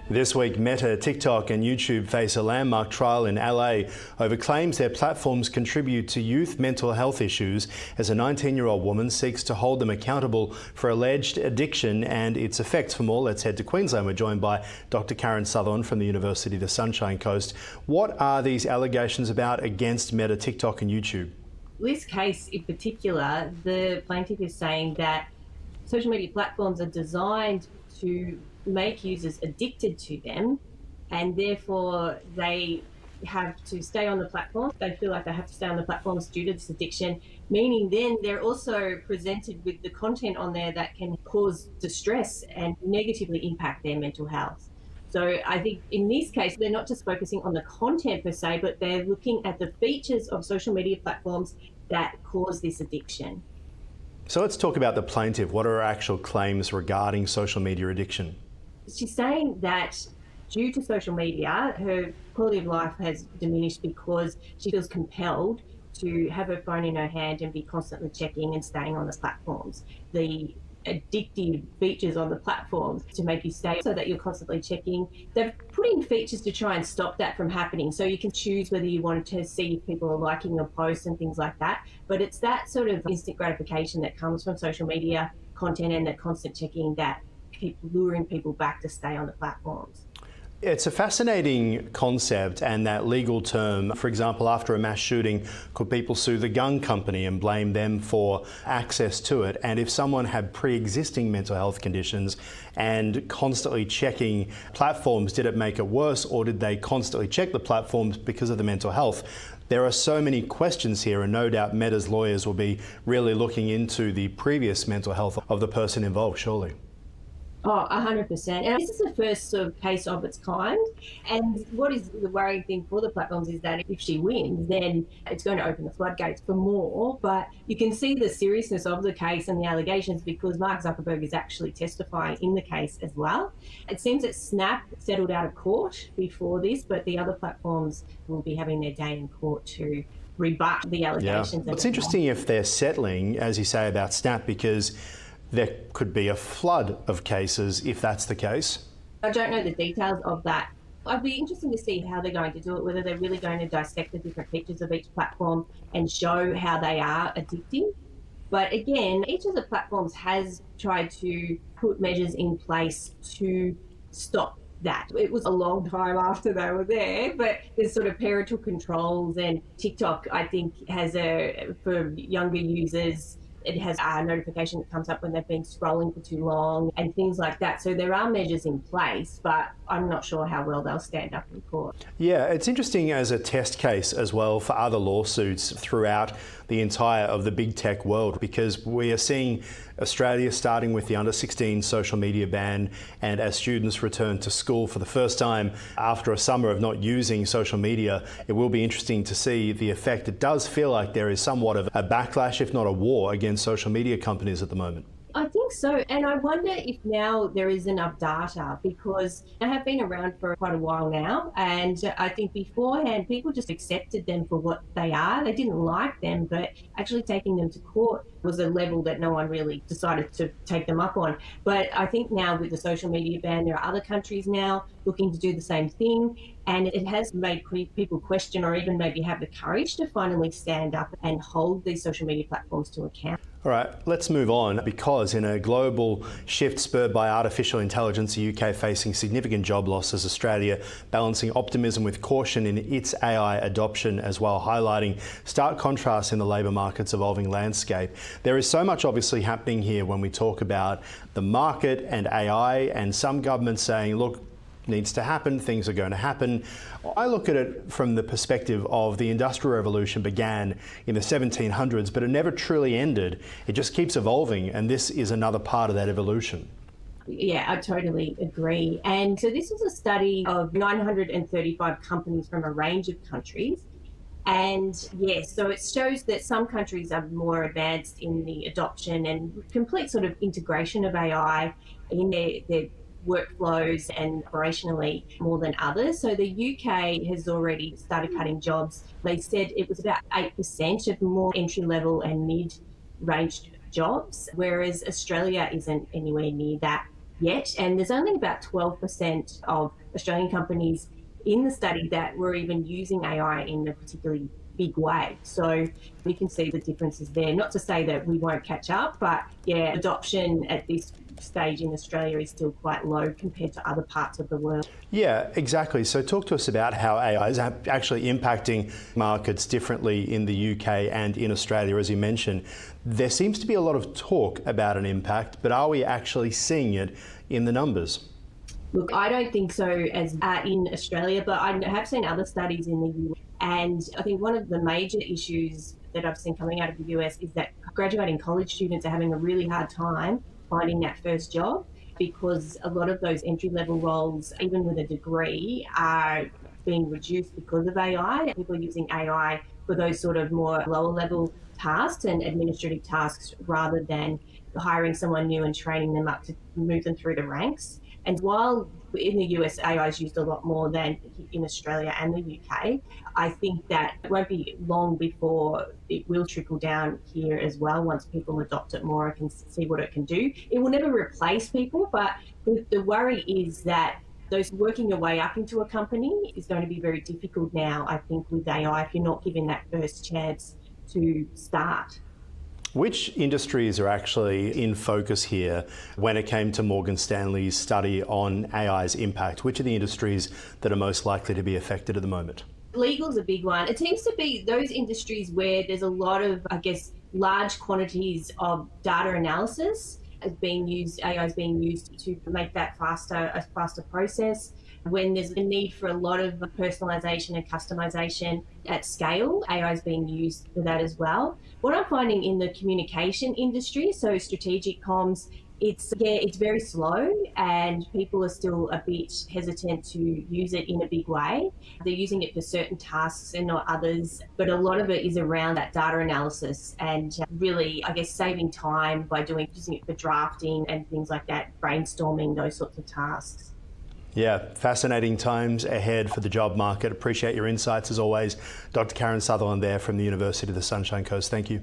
This week, Meta, TikTok and YouTube face a landmark trial in LA over claims their platforms contribute to youth mental health issues as a 19-year-old woman seeks to hold them accountable for alleged addiction and its effects. For more, let's head to Queensland. We're joined by Dr. Karen Sutherland from the University of the Sunshine Coast. What are these allegations about against Meta, TikTok and YouTube? This case in particular, the plaintiff is saying that social media platforms are designed to make users addicted to them, and therefore they have to stay on the platform. They feel like they have to stay on the platforms due to this addiction, meaning then they're also presented with the content on there that can cause distress and negatively impact their mental health. So I think in this case, they're not just focusing on the content per se, but they're looking at the features of social media platforms that cause this addiction. So let's talk about the plaintiff. What are her actual claims regarding social media addiction? She's saying that due to social media, her quality of life has diminished because she feels compelled to have her phone in her hand and be constantly checking and staying on the platforms. The addictive features on the platforms to make you stay so that you're constantly checking. They've put in features to try and stop that from happening. So you can choose whether you want to see if people are liking your posts and things like that. But it's that sort of instant gratification that comes from social media content and that constant checking that keep luring people back to stay on the platforms. It's a fascinating concept, and that legal term. For example, after a mass shooting, could people sue the gun company and blame them for access to it? And if someone had pre-existing mental health conditions and constantly checking platforms, did it make it worse, or did they constantly check the platforms because of the mental health? There are so many questions here, and no doubt Meta's lawyers will be really looking into the previous mental health of the person involved, surely. Oh, 100%. And this is the first sort of case of its kind. And what is the worrying thing for the platforms is that if she wins, then it's going to open the floodgates for more. But you can see the seriousness of the case and the allegations because Mark Zuckerberg is actually testifying in the case as well. It seems that Snap settled out of court before this, but the other platforms will be having their day in court to rebut the allegations. Yeah. It's interesting if they're settling, as you say, about Snap, because there could be a flood of cases if that's the case. I don't know the details of that. I'd be interested to see how they're going to do it, whether they're really going to dissect the different features of each platform and show how they are addictive. But again, each of the platforms has tried to put measures in place to stop that. It was a long time after they were there, but there's sort of parental controls, and TikTok, I think, has for younger users, it has a notification that comes up when they've been scrolling for too long and things like that. So there are measures in place, but I'm not sure how well they'll stand up in court. Yeah, it's interesting as a test case as well for other lawsuits throughout the entire of the big tech world, because we are seeing Australia starting with the under-16 social media ban, and as students return to school for the first time after a summer of not using social media, it will be interesting to see the effect. It does feel like there is somewhat of a backlash, if not a war, against social media companies at the moment. I think so, and I wonder if now there is enough data, because they have been around for quite a while now, and I think beforehand people just accepted them for what they are. They didn't like them, but actually taking them to court was a level that no one really decided to take them up on. But I think now with the social media ban, there are other countries now looking to do the same thing, and it has made people question or even maybe have the courage to finally stand up and hold these social media platforms to account. All right, let's move on, because in a global shift spurred by artificial intelligence, the UK facing significant job losses, Australia balancing optimism with caution in its AI adoption as well, highlighting stark contrasts in the labour market's evolving landscape. There is so much obviously happening here when we talk about the market and AI, and some governments saying, look, needs to happen, things are going to happen. I look at it from the perspective of the Industrial Revolution began in the 1700s, but it never truly ended. It just keeps evolving, and this is another part of that evolution. Yeah, I totally agree. And so this was a study of 935 companies from a range of countries. And yes, so it shows that some countries are more advanced in the adoption and complete sort of integration of AI in their workflows and operationally more than others. So the UK has already started cutting jobs. They said it was about 8% of more entry-level and mid-range jobs, whereas Australia isn't anywhere near that. yet. And there's only about 12% of Australian companies in the study that were even using AI in a particularly big way. So we can see the differences there. Not to say that we won't catch up, but yeah, adoption at this stage in Australia is still quite low compared to other parts of the world. Yeah, exactly. So talk to us about how AI is actually impacting markets differently in the UK and in Australia. As you mentioned, there seems to be a lot of talk about an impact, but are we actually seeing it in the numbers? Look, I don't think so as in Australia, but I have seen other studies in the US. And I think one of the major issues that I've seen coming out of the US is that graduating college students are having a really hard time finding that first job, because a lot of those entry-level roles, even with a degree, are being reduced because of AI. People are using AI for those sort of more lower-level tasks and administrative tasks rather than hiring someone new and training them up to move them through the ranks. And while in the US, AI is used a lot more than in Australia and the UK, I think that it won't be long before it will trickle down here as well. Once people adopt it more and can see what it can do, it will never replace people. But the worry is that those working your way up into a company is going to be very difficult now, I think, with AI if you're not given that first chance to start. Which industries are actually in focus here when it came to Morgan Stanley's study on AI's impact? Which are the industries that are most likely to be affected at the moment? Legal's a big one. It seems to be those industries where there's a lot of, I guess, large quantities of data analysis is being used, AI is being used to make that a faster process. When there's a need for a lot of personalization and customization at scale, AI is being used for that as well. What I'm finding in the communication industry, so strategic comms, it's very slow and people are still a bit hesitant to use it in a big way. They're using it for certain tasks and not others, but a lot of it is around that data analysis and really, I guess, saving time by using it for drafting and things like that, brainstorming, those sorts of tasks. Yeah, fascinating times ahead for the job market. Appreciate your insights as always. Dr. Karen Sutherland there from the University of the Sunshine Coast. Thank you.